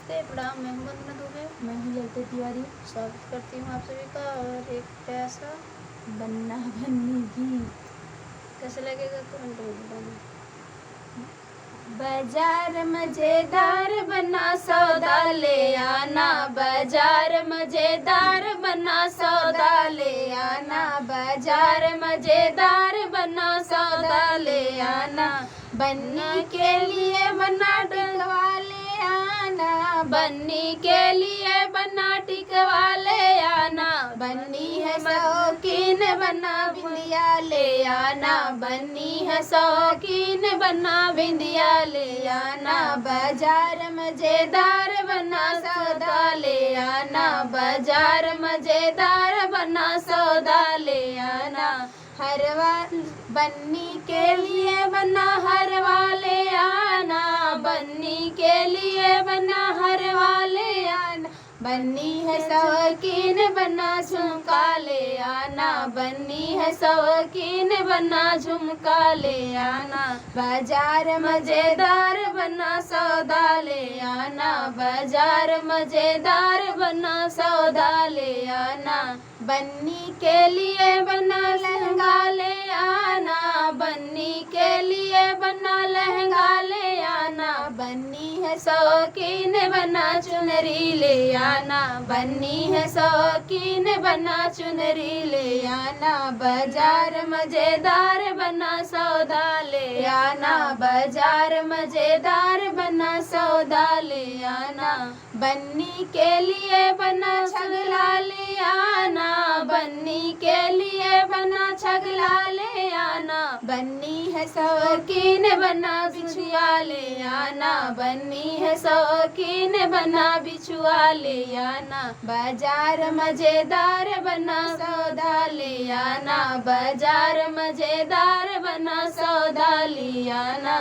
नमस्ते, प्रणाम। मैं हूँ वंदना दुबे। मैं हूँ ललिता तिवारी। स्वागत करती हूँ आप सभी का। और एक प्यासा बन्ना बन्नी गीत कैसे लगेगा कमेंट में बताना। बाजार मजेदार बना सौदा ले आना, बाजार मजेदार बना सौदा ले आना, बाजार मजेदार बना सौदा ले आना, बन्नी के लिए बना टिकवा ले आना, बन्नी के लिए बना टिकवा ले आना, बन्नी है शौकीन बना बिंदिया ले आना, बन्नी है शौकीन बना बिंदिया ले आना, बाजार मजेदार बना सौदा ले आना, बाजार मजेदार बना सौदा ले आना, हरवा बन्नी के लिए बना हरवा ले आना, बन्नी के लिए बना हरवा ले आना, बन्नी है शौकीन बना झुमका ले आना, बन्नी है शौकीन बना झुमका ले आना, बाजार मजेदार बना सौदा ले आना, बाजार मजेदार बना सौदा ले आना, बन्नी के लिए बना लहंगा ले आना, बन्नी के लिए बना लहंगा ले आना, बन्नी है शौकीन बना चुनरी ले आना, बन्नी है शौकीन बना चुनरी ले आना, बाजार मजेदार बना सौदा ले आना, बाजार मजेदार बना सौदा ले आना, बन्नी के लिए बना छगला ले आना, बन्नी के लिए बना छगला ले आना, बन्नी है शौकीन बना बिछुआ ले आना, बन्नी है शौकीन बना बिछुआ ले आना, बाजार मजेदार बना सौदा ले आना, बाजार मजेदार बना सौदा ले आना।